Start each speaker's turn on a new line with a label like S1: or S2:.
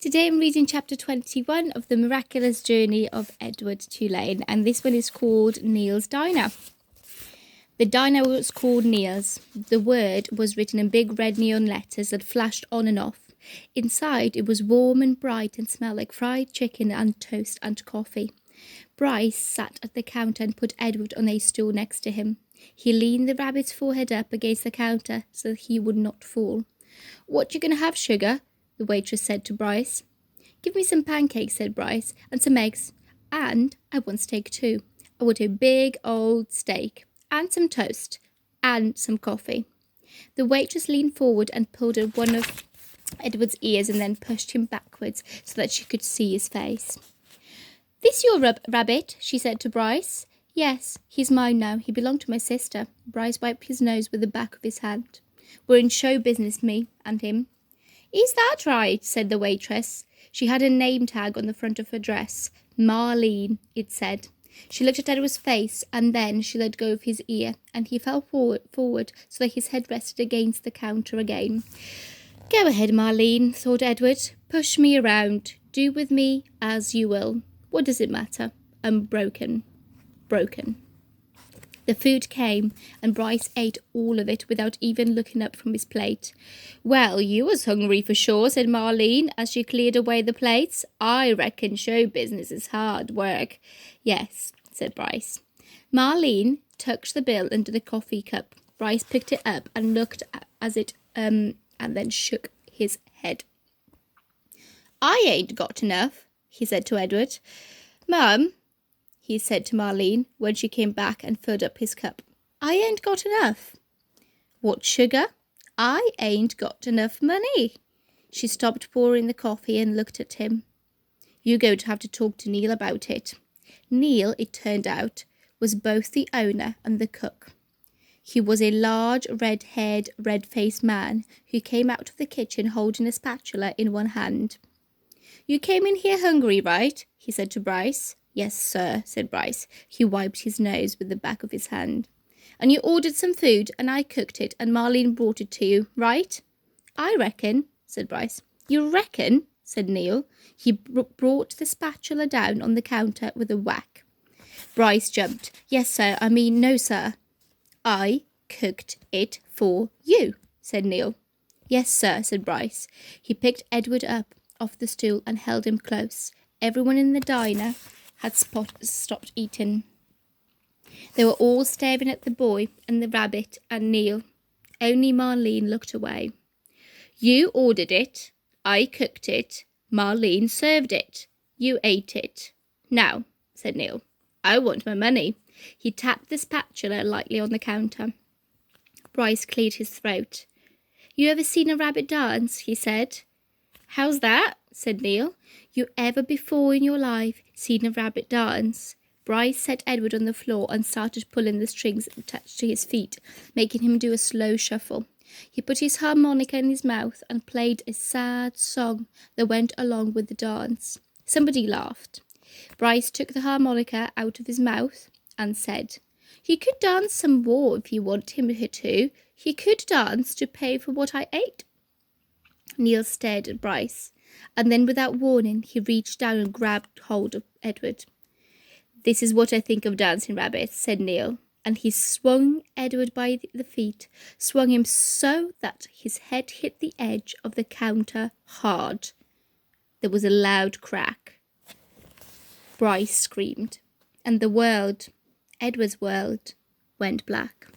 S1: Today I'm reading chapter 21 of the Miraculous Journey of Edward Tulane, and this one is called Neil's Diner. The diner was called Neil's. The word was written in big red neon letters that flashed on and off. Inside it was warm and bright and smelled like fried chicken and toast and coffee. Bryce sat at the counter and put Edward on a stool next to him. He leaned the rabbit's forehead up against the counter so that he would not fall. "What you gonna have, sugar?" the waitress said to Bryce. "Give me some pancakes," said Bryce, "and some eggs. And I want steak too. I want a big old steak, and some toast, and some coffee." The waitress leaned forward and pulled at one of Edward's ears and then pushed him backwards so that she could see his face. "This your rabbit?" she said to Bryce. "Yes, he's mine now. He belonged to my sister." Bryce wiped his nose with the back of his hand. "We're in show business, me and him." "Is that right?" said the waitress. She had a name tag on the front of her dress. Marlene, it said. She looked at Edward's face, and then she let go of his ear, and he fell forward so that his head rested against the counter again. "Go ahead, Marlene," thought Edward. "Push me around. Do with me as you will. What does it matter? I'm broken. The food came, and Bryce ate all of it without even looking up from his plate. "Well, you was hungry for sure," said Marlene as she cleared away the plates. "I reckon show business is hard work." "Yes," said Bryce. Marlene tucked the bill under the coffee cup. Bryce picked it up and looked at it and then shook his head. "I ain't got enough," he said to Edward. "Mum," he said to Marlene when she came back and filled up his cup, "I ain't got enough." "What, sugar?" "I ain't got enough money." She stopped pouring the coffee and looked at him. "You're going to have to talk to Neil about it." Neil, it turned out, was both the owner and the cook. He was a large, red-haired, red-faced man who came out of the kitchen holding a spatula in one hand. "You came in here hungry, right?" he said to Bryce. "Yes, sir," said Bryce. He wiped his nose with the back of his hand. "And you ordered some food, and I cooked it, and Marlene brought it to you, right?" "I reckon," said Bryce. "You reckon?" said Neil. He brought the spatula down on the counter with a whack. Bryce jumped. "Yes, sir. I mean, no, sir." "I cooked it for you," said Neil. "Yes, sir," said Bryce. He picked Edward up off the stool and held him close. Everyone in the diner had stopped eating. They were all staring at the boy and the rabbit and Neil. Only Marlene looked away. "You ordered it. I cooked it. Marlene served it. You ate it. Now," said Neil, "I want my money." He tapped the spatula lightly on the counter. Bryce cleared his throat. "You ever seen a rabbit dance?" he said. "How's that?" said Neil. "You ever before in your life seen a rabbit dance?" Bryce set Edward on the floor and started pulling the strings attached to his feet, making him do a slow shuffle. He put his harmonica in his mouth and played a sad song that went along with the dance. Somebody laughed. Bryce took the harmonica out of his mouth and said, "He could dance some more if you want him to. He could dance to pay for what I ate." Neil stared at Bryce, and then without warning he reached down and grabbed hold of Edward. "This is what I think of dancing rabbits," said Neil, and he swung Edward by the feet, swung him so that his head hit the edge of the counter hard. There was a loud crack. Bryce screamed, and the world, Edward's world, went black.